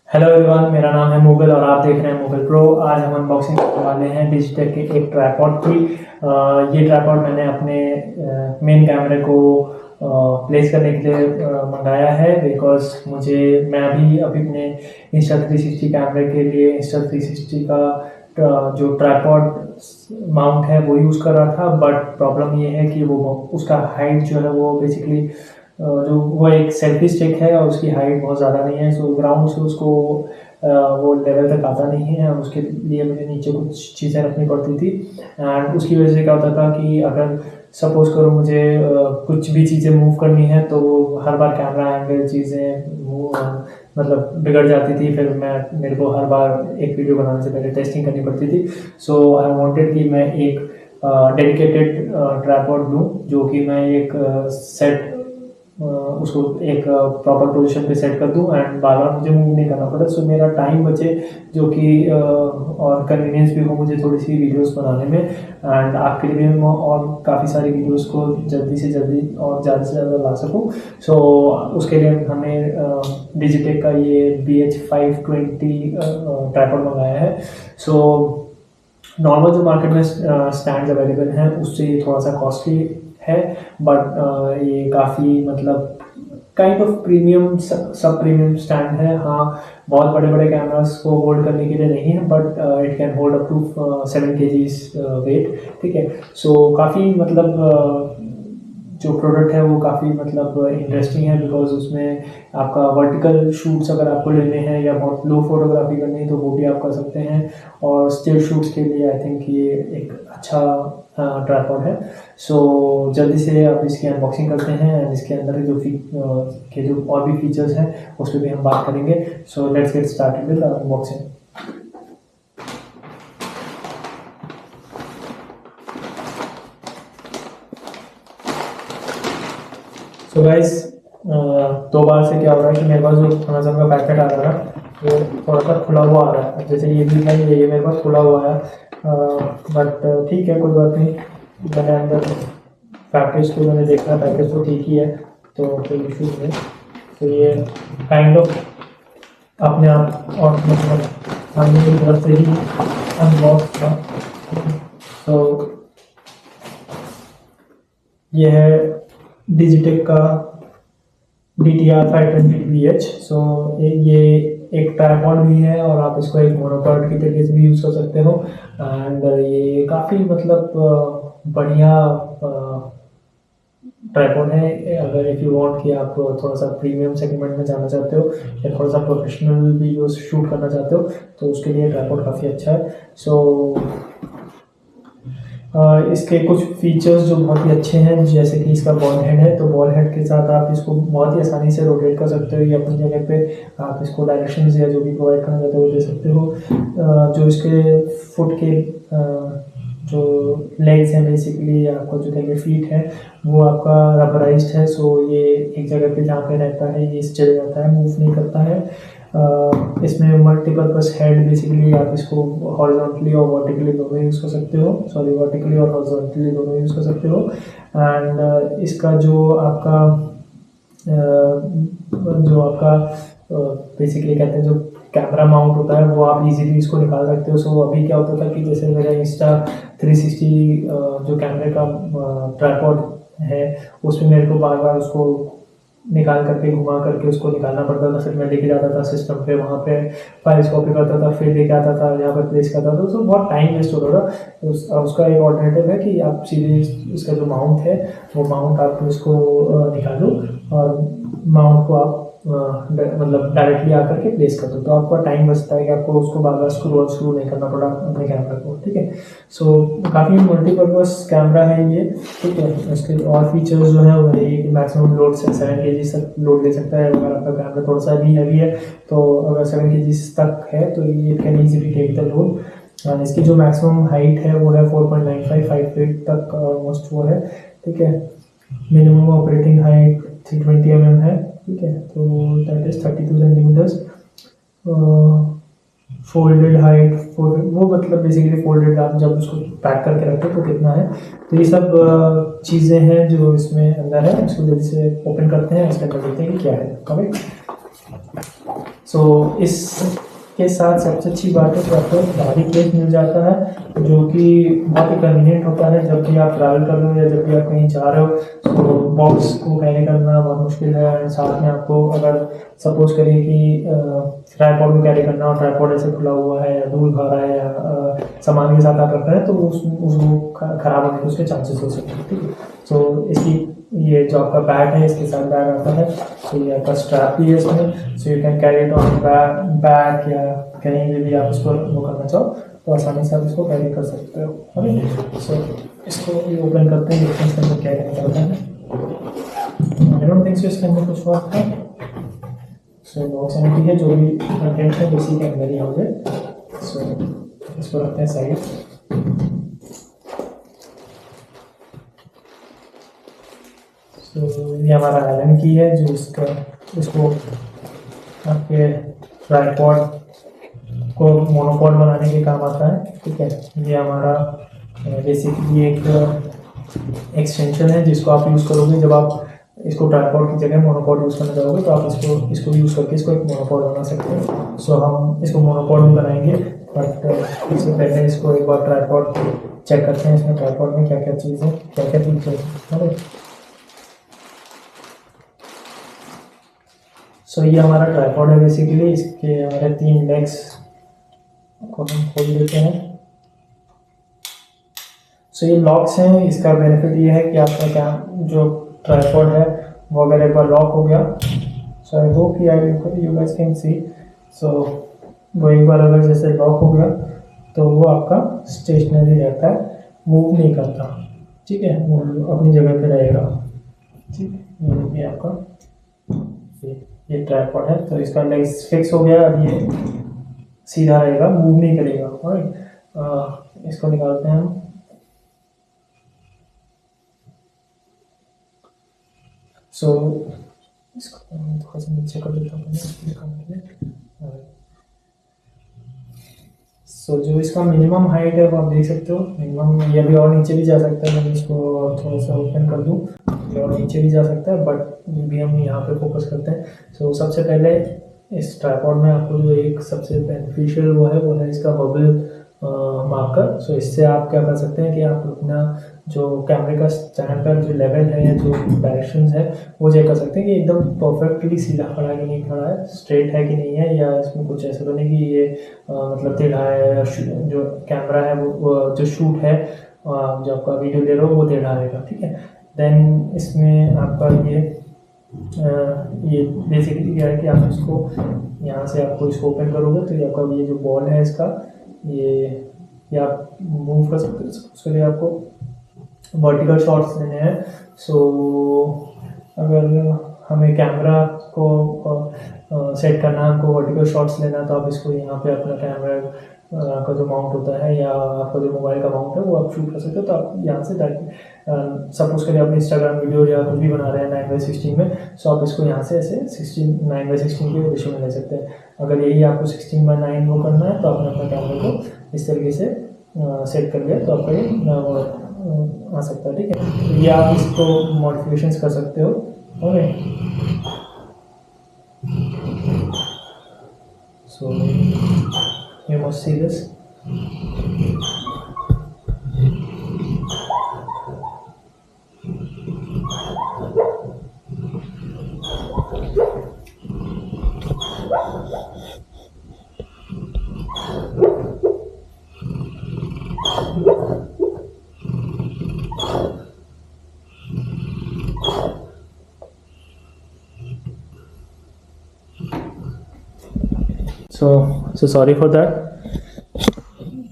Hello everyone, मेरा नाम है मुगल और आप देख रहे हैं मुगल प्रो। आज हम अनबॉक्सिंग करने वाले हैं डिजिटेक के एक ट्राइपॉड की। ये ट्राइपॉड मैंने अपने मेन कैमरे को प्लेस करने के लिए मंगाया है, बिकॉज मैं अभी अभी अपने Insta360 कैमरे के लिए Insta360 का जो ट्राइपॉड माउंट है वो यूज़ कर रहा था। बट प्रॉब्लम ये है कि वो उसका हाइट जो है वो बेसिकली जो वो एक सेल्फी स्टिक है और उसकी हाइट बहुत ज़्यादा नहीं है, सो ग्राउंड से उसको वो लेवल तक आता नहीं है और उसके लिए मुझे नीचे कुछ चीज़ें रखनी पड़ती थी। एंड उसकी वजह से क्या होता था कि अगर सपोज़ करो मुझे कुछ भी चीज़ें मूव करनी है तो हर बार कैमरा एंगल चीज़ें मतलब बिगड़ जाती थी। फिर मेरे को हर बार एक वीडियो बनाने से पहले टेस्टिंग करनी पड़ती थी। सो आई वांटेड कि मैं एक डेडिकेटेड ट्राइपॉड लूँ, जो कि मैं एक सेट उसको एक प्रॉपर पोजीशन पे सेट कर दूं एंड बार बार मुझे मूव नहीं करना पड़े, सो मेरा टाइम बचे, जो कि और कन्वीनियंस भी हो मुझे थोड़ी सी वीडियोस बनाने में। एंड आपके लिए भी मैं और काफ़ी सारी वीडियोस को जल्दी से जल्दी और ज़्यादा से ज़्यादा ला सकूं। सो उसके लिए हमने डिजिटेक का ये BH520 ट्राइपॉड मंगाया है। सो नॉर्मल जो मार्केट में स्टैंड अवेलेबल हैं उससे ये थोड़ा सा कॉस्टली है, बट ये काफ़ी मतलब काइंड ऑफ प्रीमियम सब प्रीमियम स्टैंड है। हाँ, बहुत बड़े बड़े कैमरास को होल्ड करने के लिए नहीं है, but it can hold up to 7 kgs weight. ठीक है, सो काफ़ी मतलब जो प्रोडक्ट है वो काफ़ी मतलब इंटरेस्टिंग है, बिकॉज उसमें आपका वर्टिकल शूट्स अगर आपको लेने हैं या बहुत लो फोटोग्राफी करनी है तो वो भी आप कर सकते हैं। और स्टिल शूट्स के लिए आई थिंक ये एक अच्छा ट्राइपॉड है। सो जल्दी से आप इसकी अनबॉक्सिंग करते हैं एंड इसके अंदर के जो और भी फीचर्स हैं उस पर भी हम बात करेंगे। So let's get started with unboxing. So guys, दो बार से क्या हो रहा है कि मेरे पास जो अमेजोन का पैकेट आ रहा है वो थोड़ा सा खुला हुआ आ रहा है। जैसे ये भी है, ये मेरे पास खुला हुआ है, बट ठीक है, कोई बात नहीं। मैंने अंदर पैकेज को मैंने देखा, पैकेज तो ठीक ही है, तो कोई इशू नहीं है। तो ये काइंड ऑफ अपने आप और मतलब हमने एक तरफ से ही अनबॉक्स था। तो ये है डिजिटेक का DTR520BH। सो ये एक ट्राइपॉड भी है और आप इसको एक मोनोपॉड की तरीके से भी यूज़ कर सकते हो। एंड ये काफ़ी मतलब बढ़िया ट्राइपॉड है। अगर इफ़ यू वांट कि आप थोड़ा सा प्रीमियम सेगमेंट में जाना चाहते हो या थोड़ा सा प्रोफेशनल वीडियोस शूट करना चाहते हो तो उसके लिए ट्राइपॉड काफ़ी अच्छा है। सो इसके कुछ फीचर्स जो बहुत ही अच्छे हैं, जैसे कि इसका बॉल हेड है, तो बॉल हेड के साथ आप इसको बहुत ही आसानी से रोटेट कर सकते हो या अपनी जगह पे आप इसको डायरेक्शंस या जो भी प्रोवाइड करना चाहते हो दे सकते हो। जो इसके फुट के जो लेग्स हैं, बेसिकली आपका जो कहेंगे फीट है, वो आपका रबराइज्ड है। सो ये एक जगह पे जहाँ पे रहता है ये स्टिल रहता है, मूव नहीं करता है। इसमें मल्टीपर्पज़ हेड, बेसिकली आप इसको हॉरिजॉन्टली और वर्टिकली दोनों यूज़ कर सकते हो, वर्टिकली और हॉरिजॉन्टली दोनों यूज़ कर सकते हो। एंड इसका जो आपका बेसिकली कहते हैं जो कैमरा माउंट होता है वो आप इजीली इसको निकाल सकते हो। सो अभी क्या होता था कि जैसे मेरा Insta360 जो कैमरे का ट्राइपॉड है उसमें मेरे को बार बार उसको निकाल करके घुमा करके उसको निकालना पड़ता था, फिर मैं लेके जाता था सिस्टम पे, वहाँ पे फाइल्स कॉपी करता था, फिर लेके आता था यहाँ पर प्लेस करता था, तो बहुत टाइम वेस्ट होता था। उसका एक ऑल्टरनेटिव है कि आप सीधे इसका जो माउंट है वो माउंट आप इसको निकालो और माउंट को आप मतलब डायरेक्टली आकर के प्लेस कर दो, तो आपका टाइम बचता है कि आपको उसको बार बार स्क्रू नहीं करना पड़ा अपने कैमरा को। ठीक है, सो काफ़ी मल्टीपर्पज़ कैमरा है ये। ठीक है, इसके और फीचर्स जो है वो ये कि मैक्सिमम लोड से 7 kg तक लोड ले सकता है। अगर आपका कैमरा थोड़ा सा भी हैवी है तो अगर 7 kg तक है तो ये can easily take the load. इसकी जो मैक्सिमम हाइट है वो है 4.95 फीट तक ऑलमोस्ट वो है। ठीक है, मिनिमम ऑपरेटिंग हाइट 320 mm है। ठीक है, तो that is 32 centimetres. Folded height वो मतलब बेसिकली फोल्डेड आप जब उसको पैक करके रखते हो तो कितना है, तो ये सब चीज़ें हैं जो इसमें अंदर है। इसको जल्दी से ओपन करते हैं, इसके अंदर देखते हैं कि क्या है। करेक्ट, सो इसके साथ सबसे अच्छी बात है कि आपको भारी केस मिल जाता है जो कि बहुत ही कन्वीनियंट होता है जब भी आप ट्रैवल कर रहे हो या जब भी आप कहीं जा रहे हो। तो बॉक्स को कैरी करना बहुत मुश्किल है। एंड साथ में आपको अगर सपोज करिए कि ट्राइपॉड को कैरी करना और ट्राइपॉड ऐसे खुला हुआ है या धूल खा रहा है या सामान के साथ आप रख रहे हैं तो उसको खराब होने के उसके चांसेस हो सकते हैं। ठीक है, तो इसकी ये जो आपका बैग है इसके साथ बैग आता है। तो ये आपका स्ट्रैप भी है इसमें, so you can carry it on bag या कहीं भी आप इसको वो करना चाहो तो आसानी से आप इसको कैरी कर सकते हो। सो इसको ये ओपन करते हैं, देखते हैं इसके अंदर क्या क्या होता है। आई डोंट थिंक सो इसके अंदर कुछ और है। सो बॉक्स एम्प्टी है, जो भी कंटेंट है उसी के अंदर ही होंगे। सो इसको रखते हैं साइड। तो ये हमारा एलन की है जो इसको आपके ट्राइपॉड को मोनोपॉड बनाने के काम आता है। ठीक है, ये हमारा बेसिकली एक एक्सटेंशन है जिसको आप यूज़ करोगे जब आप इसको ट्राइपॉड की जगह मोनोपॉड यूज़ करना चाहोगे तो आप इसको यूज़ करके इसको एक मोनोपॉड बना सकते हैं। सो हम इसको मोनोपॉड भी बनाएंगे, बट इससे पहले इसको एक बार ट्राइपॉड चेक करते हैं इसमें ट्राइपॉड में क्या क्या चीज़ है, क्या क्या फीचर है। सो ये हमारा ट्राइपॉड है बेसिकली। इसके हमारे 3 लेग्स को हम खोल देते हैं। सो ये लॉक्स हैं। इसका बेनिफिट ये है कि आपका क्या जो ट्राइपॉड है वो अगर एक बार लॉक हो गया, so I hope you guys can see. So वो एक बार अगर जैसे लॉक हो गया तो वो आपका स्टेशनरी रहता है, मूव नहीं करता। ठीक है, वो अपनी जगह पे रहेगा। ठीक है, ये आपका ये ट्राइपॉड है। तो इसका लेग्स फिक्स हो गया, अब ये सीधा रहेगा, मूव नहीं करेगा। राइट, इसको निकालते हैं हम। सो इसको थोड़ा सा नीचे कर देता हूँ। सो जो इसका मिनिमम हाइट है वो आप देख सकते हो। मिनिमम ये भी और नीचे भी जा सकता है, मैं इसको थोड़ा सा ओपन कर दूँ ये और नीचे भी जा सकता है, बट ये भी हम यहाँ पे फोकस करते हैं। सो सबसे पहले इस ट्राइपॉड में आपको जो एक सबसे बेनिफिशियल वो है इसका बबल मार्कर। सो इससे आप क्या कर सकते हैं कि आप अपना जो कैमरे का स्टैंड का जो लेवल है या जो डायरेक्शंस है वो चेक कर सकते हैं कि एकदम परफेक्टली सीधा खड़ा है कि नहीं खड़ा है, स्ट्रेट है कि नहीं है, या इसमें कुछ ऐसा तो नहीं कि ये मतलब टेढ़ा है, या जो कैमरा है वो जो शूट है जो आपका वीडियो ले रहे हो वो टेढ़ा रहेगा। ठीक है, देन इसमें आपका ये बेसिकली क्या है कि आप इसको यहाँ से आपको इसको ओपन करोगे तो ये आपका ये जो बॉल है इसका ये आप मूव कर सकते हो। उसके लिए आपको वर्टिकल शॉट्स लेने हैं। सो अगर हमें कैमरा को सेट करना है, हमको वर्टिकल शॉट्स लेना है तो आप इसको यहाँ पे अपना कैमरा का जो माउंट होता है या आपका जो मोबाइल का माउंट है वो आप शूट कर सकते हो। तो आप यहाँ से डायरेक्ट सपोज करिए आप इंस्टाग्राम वीडियो या कुछ भी बना रहे हैं 9x16 में, सो आप इसको यहाँ से ऐसे 9x16 के रेशियो में ले सकते हैं। अगर यही आपको 16:9 वो करना है तो आपने अपना कैमरे को इस तरीके से सेट कर लिया तो आपका ये आ सकता है। ठीक है, या आप इसको मॉडिफिकेशंस कर सकते हो। Okay, so you must see this. So sorry for that.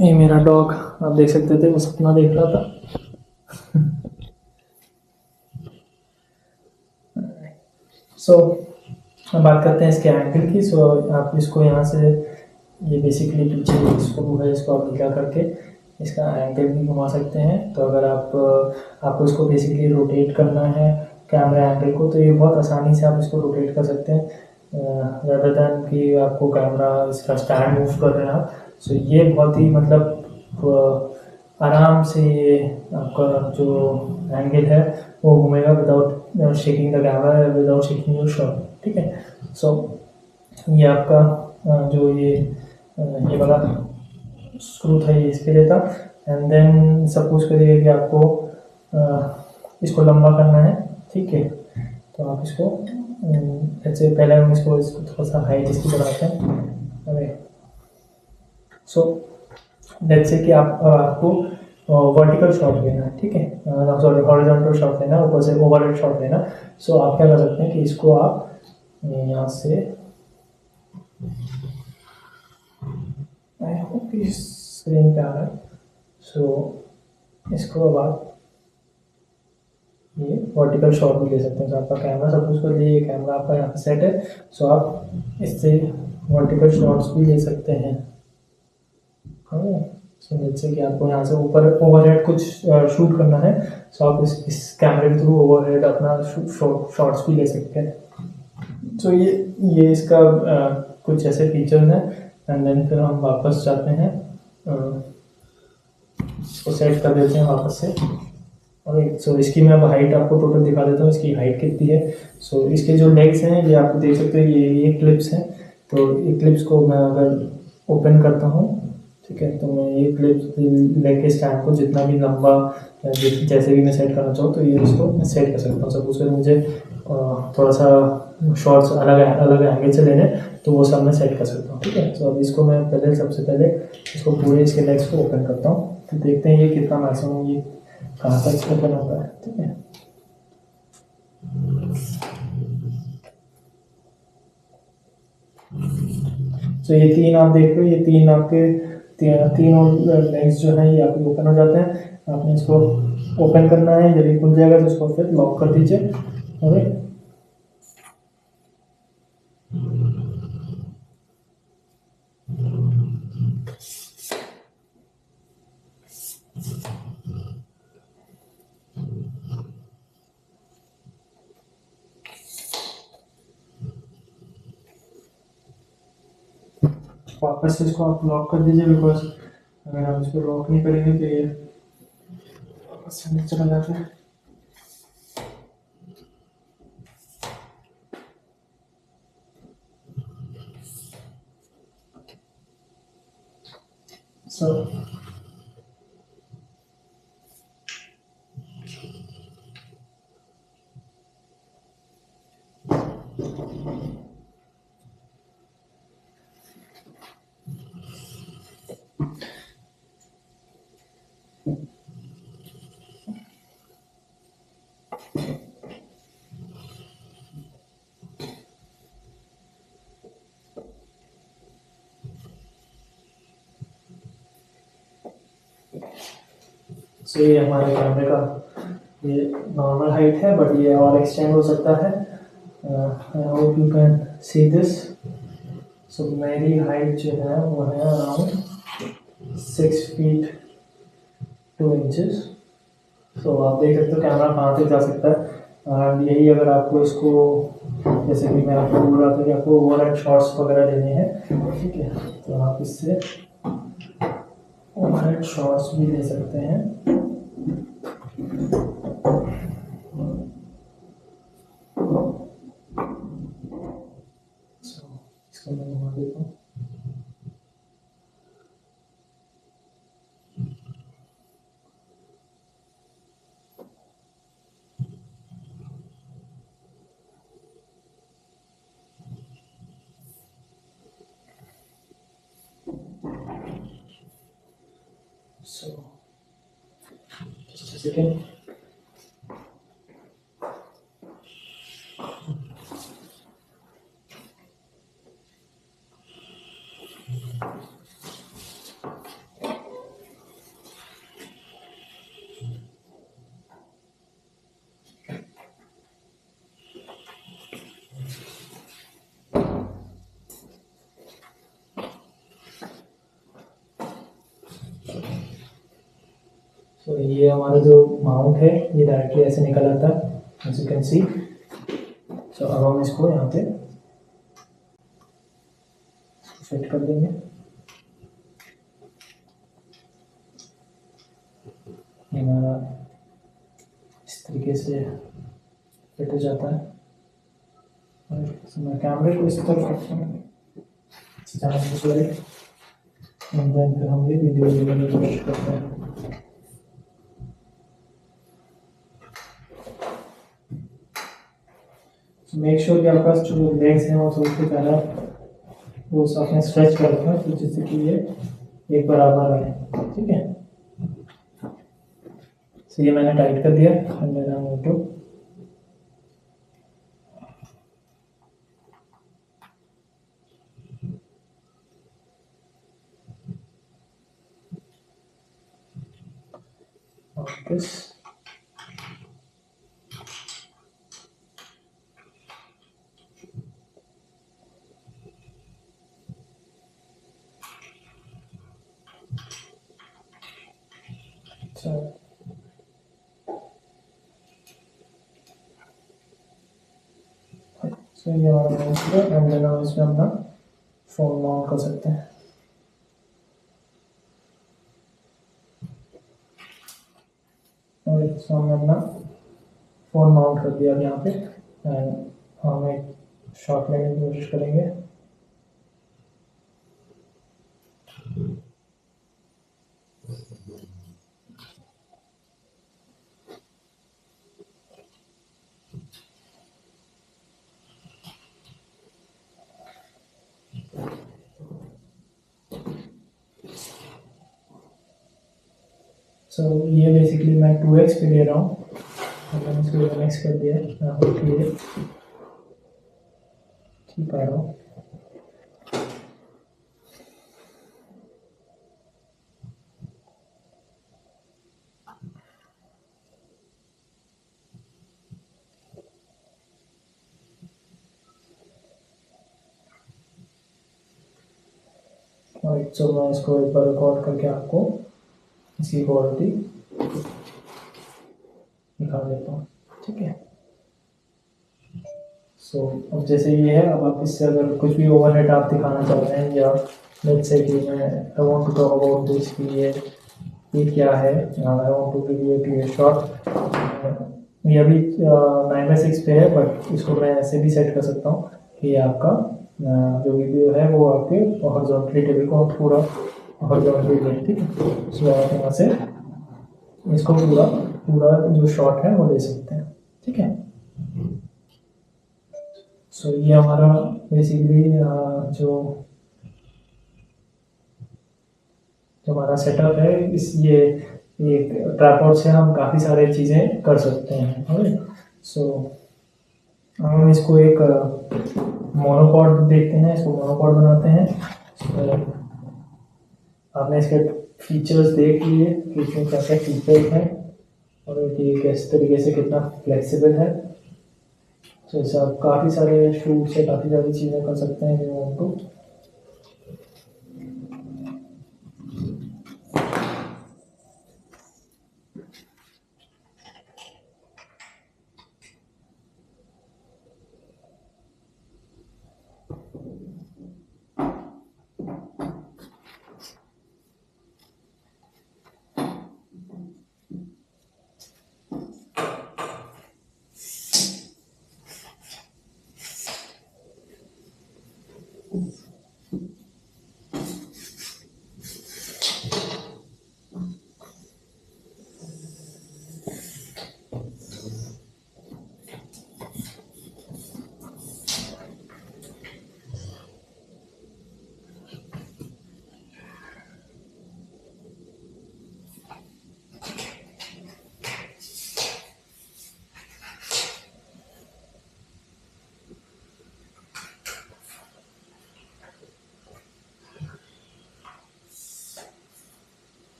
ये मेरा डॉग आप देख सकते थे वो सपना देख रहा था। सो अब बात करते हैं इसके एंगल की। सो आप इसको यहाँ से ये बेसिकली पीछे स्क्रू है, इसको आप ढीला करके इसका एंगल भी घुमा सकते हैं। तो अगर आपको इसको बेसिकली रोटेट करना है कैमरा एंगल को तो ये बहुत आसानी से आप इसको रोटेट कर सकते हैं rather than कि आपको कैमरा इसका स्टैंड मूव कर रहे हैं आप। सो ये बहुत ही मतलब आराम से ये आपका जो एंगल है वो घूमेगा without shaking the camera, without shaking your shot. ठीक है, सो ये आपका जो ये वाला स्क्रू था ये इसके लिए था। एंड देन सपोज करिए कि आपको इसको लंबा करना है, ठीक है, तो आप इसको ऐसे पहले हम इसको थोड़ा सा हाइट इसकी बढ़ाते हैं। अरे सो लेट्स से कि आपको वर्टिकल शॉट लेना है, ठीक है, सॉरी हॉरिजॉन्टल शॉट लेना है, ऊपर से ओवरहेड शॉट लेना। सो आप क्या कर सकते हैं कि इसको आप यहाँ से, आई होप इस स्क्रीन पे आ रहा है। सो इसको अब आप ये वर्टिकल शॉट भी ले सकते हैं। तो आपका कैमरा सपोज कर लीजिए, कैमरा आपका यहाँ पे सेट है, सो आप इससे वर्टिकल शॉट्स भी ले सकते हैं। सो जैसे कि आपको यहाँ से ऊपर ओवरहेड कुछ शूट करना है, सो आप इस कैमरे के थ्रू ओवरहेड अपना शॉट्स भी ले सकते हैं। सो ये इसका कुछ ऐसे फीचर्स हैं। एंड देन फिर हम वापस जाते हैं, इसको सेट कर देते हैं वापस से। और सो इसकी मैं अब हाइट आपको टोटल दिखा देता हूँ, इसकी हाइट कितनी है। सो इसके जो लेग्स हैं ये आप देख सकते हैं, ये क्लिप्स हैं। तो ये क्लिप्स को मैं अगर ओपन करता हूँ, ठीक है, तो मैं ये क्लिप्स लेग के स्टैंड को जितना भी लंबा जैसे भी मैं सेट करना चाहूँ तो ये इसको मैं सेट कर सकता हूँ। सपोज करें मुझे थोड़ा सा शॉर्ट्स अलग अलग एंगल से लेने, तो वो सब मैं सेट कर सकता हूँ, ठीक है। तो अब इसको मैं सबसे पहले इसको पूरे इसके लेग्स को ओपन करता हूँ, तो देखते हैं ये कितना मैक्सिमम ये कहाँ तक ओपन होता है, ठीक है। तो ये तीन आप देख रहे हो, ये तीन आपके तीनों लेग्स जो हैं ये आपके ओपन हो जाते हैं। आपने इसको ओपन करना है, जब ये खुल जाएगा तो इसको फिर लॉक कर दीजिए। और वापस से इसको आप लॉक कर दीजिए, बिकॉज अगर आप इसको लॉक नहीं करेंगे तो ये वापस से अंदर चला जाता है। सो ये हमारे कैमरे का ये नॉर्मल हाइट है, बट ये और एक्सटेंड हो सकता है। I hope you can see this. So मेरी हाइट जो है वो है अराउंड 6 फीट 2 इंचेस। सो आप देख सकते हो कैमरा कहाँ तक जा सकता है। एंड यही अगर आपको इसको, जैसे कि मैं आपको बोल रहा था कि आपको ओवरहेड शॉट्स वगैरह लेने हैं, ठीक है, तो आप इससे ओवरहेड शॉट्स भी ले सकते हैं। इसको मैं घुमा देता हूँ। So, just a second. तो ये हमारा जो माउंट है ये डायरेक्टली ऐसे निकल आता है, एज यू कैन सी। सो अब हम इसको यहाँ पे फिट कर देंगे। ये हमारा इस तरीके से फिट हो जाता है। और मैं कैमरे को इस तरफ रखता हूँ। सॉरी, एंड देन फिर हम ये वीडियो रिकॉर्ड करते हैं। मेक श्योर कि आपका जो लेग्स हैं वो सबसे पहले वो आपने स्ट्रेच कर रखा है, तो जिससे कि ये एक बराबर रहे, ठीक है। तो ये मैंने टाइट कर दिया, and then I to this. So ये हमारा माउस है, एंड देन हम इसमें अपना फोन माउंट कर सकते हैं। और इसमें हमने अपना फोन माउंट कर दिया यहाँ पे, एंड हम एक शॉट लेने की कोशिश करेंगे। सो ये बेसिकली मैं 2x पे ले रहा हूँ, मैंने इसको 1x कर दिया है, यहाँ पर क्लियर ठीक आ रहा हूँ। और सो मैं इसको एक बार रिकॉर्ड करके आपको इसकी क्वालिटी दिखा देता हूँ, ठीक है। सो अब जैसे ये है, अब आप इससे अगर कुछ भी ओवरहेड आप दिखाना चाहते हैं, या लेट्स से कि मैं I want to talk about this कि ये क्या है, I want to give you clear shot. ये अभी 9:6 पे है, बट इसको मैं ऐसे भी सेट कर सकता हूँ कि आपका जो वीडियो है वो आपके हॉरिजॉन्टली टेबल को पूरा हॉरिजॉन्टली ले, ठीक है। सो आप यहाँ से इसको पूरा पूरा जो शॉट है वो ले सकते हैं, ठीक है। सो ये हमारा बेसिकली जो हमारा सेटअप है, इस ये एक ट्राइपॉड से हम काफ़ी सारे चीज़ें कर सकते हैं। सो हम इसको एक मोनोपॉड देखते हैं, इसको मोनोपॉड बनाते हैं। आपने इसके फीचर्स देख लिए कि इसमें क्या क्या फीचर्स हैं और ये किस तरीके से कितना फ्लेक्सिबल है। तो इससे आप काफ़ी सारे शूट से काफ़ी सारी चीज़ें कर सकते हैं जो आपको।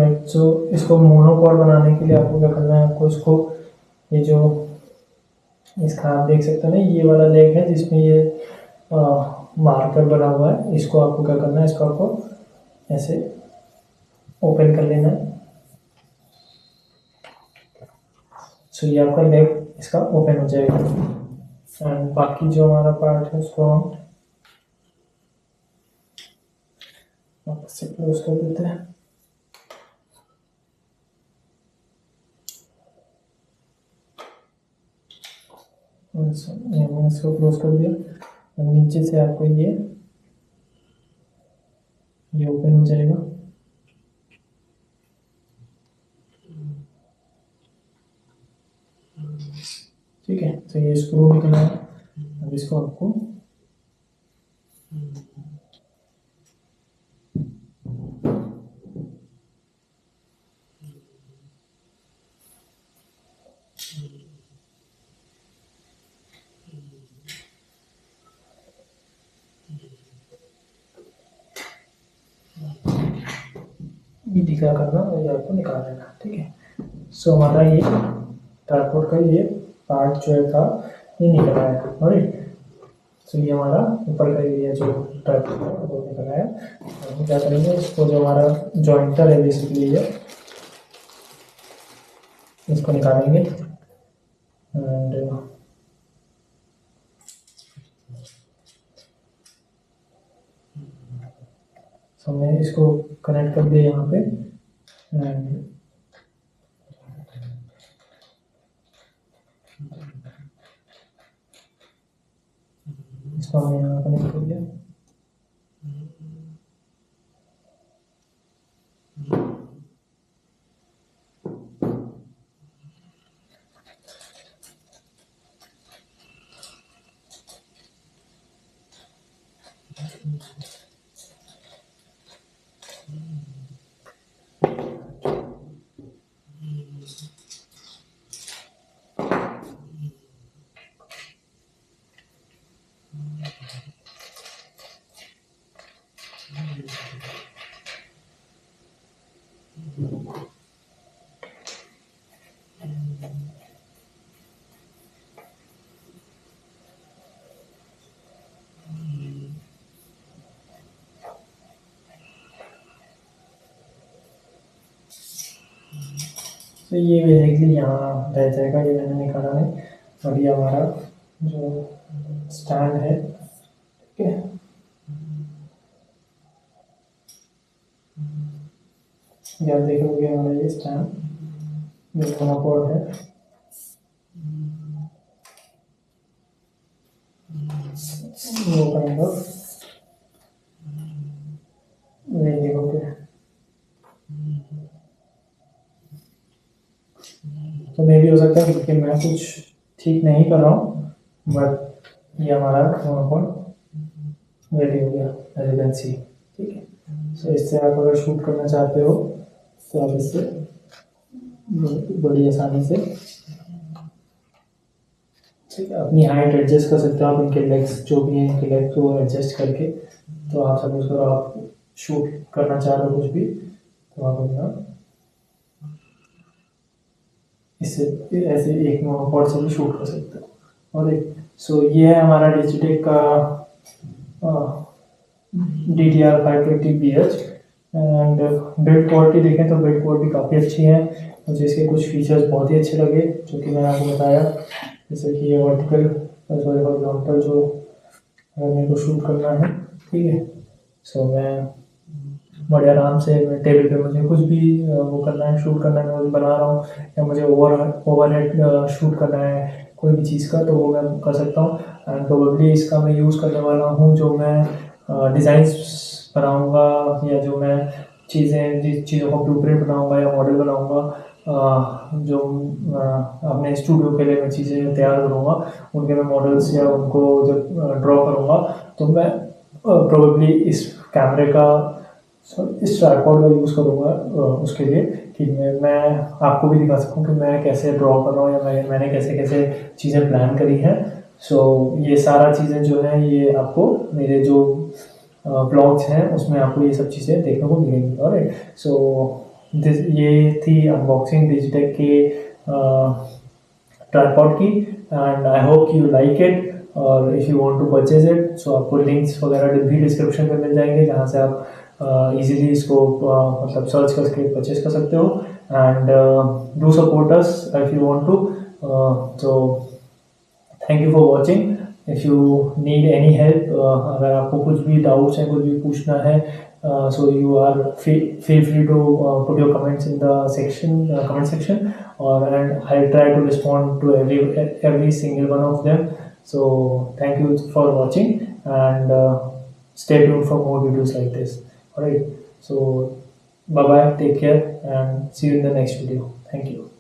राइट, सो इसको मोनोपॉड बनाने के लिए आपको क्या करना है, आपको इसको ये जो इसका आप देख सकते हो ना, ये वाला लेग है जिसमें ये मार्कर बना हुआ है, इसको आपको क्या करना है, इसको आपको ऐसे ओपन कर लेना है। सो ये आपका लेग इसका ओपन हो जाएगा। एंड बाकी जो हमारा पार्ट है उसको हम वापस से क्लोज कर देते हैं। मैंने इसको क्लोज कर दिया और नीचे से आपको ये ओपन हो जाएगा। ठीक है, तो ये स्क्रू निकला है। अब इसको आपको ये दिखा करना और ये आपको निकाल लेना। ठीक है, सो हमारा ये ट्राइपॉड का ये पार्ट जो है था ये निकल आया। राइट, सो ये हमारा ऊपर का एरिया जो ट्राइपॉड का वो निकल आया। हम क्या करेंगे, इसको जो हमारा जॉइंटर है बेसिकली ये, इसको निकालेंगे एंड हमने इसको कनेक्ट कर दिया यहाँ पे एंड इसको हमने यहाँ कनेक्ट कर दिया। तो ये बेसिकली यहाँ रह जाएगा, ये मैंने निकाला है। और ये हमारा जो स्टैंड है, ठीक है, ये आप देखोगे हमारा ये स्टैंड जो मोनोपॉड है, वो करेंगे ये देखोगे। तो मे भी हो सकता है क्योंकि मैं कुछ ठीक नहीं कर रहा हूँ, बट ये हमारा मोनोपॉड रेडी हो गया, एज यू कैन सी। ठीक है, तो इससे आप अगर शूट करना चाहते हो तो आप इससे बड़ी आसानी से, ठीक है, अपनी हाइट एडजस्ट कर सकते हो आप। इनके लेग्स जो भी हैं, इनके लेग्स को एडजस्ट करके, तो आप सपोज करो आप शूट करना चाह रहे हो कुछ भी, तो आप अपना इससे ऐसे एक मोनोपॉड से भी शूट कर सकते हो। और एक सो ये है हमारा डिजिटेक का DTR 520BH। And build quality देखें तो बिल्ड क्वालिटी काफ़ी अच्छी है। मुझे इसके कुछ फीचर्स बहुत ही अच्छे लगे जो कि मैंने आपको बताया, जैसे कि ये वर्टिकल हॉरिजॉन्टल जो मेरे को शूट करना है। ठीक है, सो मैं बड़े आराम से टेबल पे मुझे कुछ भी वो करना है, शूट करना है, मैं बना रहा हूँ, या मुझे ओवरहेड शूट करना है कोई भी चीज़ का, तो वो मैं कर सकता हूँ। एंड प्रोबेबली इसका मैं यूज़ करने वाला हूँ जो मैं डिज़ाइंस बनाऊँगा, या जो मैं जिस चीज़ों का ब्लूप्रिंट बनाऊँगा या मॉडल बनाऊँगा, जो अपने स्टूडियो के लिए मैं चीज़ें तैयार करूँगा, उनके मैं मॉडल्स या उनको जब ड्रॉ करूँगा, तो मैं प्रोबेबली इस कैमरे का इस ट्राइपॉड का यूज़ करूँगा उसके लिए, कि मैं आपको भी दिखा सकूँ कि मैं कैसे ड्रॉ कर रहा हूँ, या मैंने कैसे कैसे चीज़ें प्लान करी हैं। सो ये सारा चीज़ें जो हैं ये आपको मेरे जो ब्लॉग्स हैं उसमें आपको ये सब चीज़ें देखने को मिलेंगी। और सो ये थी अनबॉक्सिंग डिजिटेक के ट्राइपॉड की, and I hope you like it. और if you want to purchase it, so आपको लिंक्स वगैरह भी डिस्क्रिप्शन में मिल जाएंगे, जहाँ से आप इजीली इसको मतलब सर्च करके परचेज कर सकते हो। And do support us if you want to. So thank you for watching. If you need any help, अगर आपको कुछ भी डाउट्स हैं, कुछ भी पूछना है, so you are feel free to put your comments in the comment section, and I'll try to respond to every single one of them. So thank you for watching, and stay tuned for more videos like this. All right, so bye bye, take care, and see you in the next video. Thank you.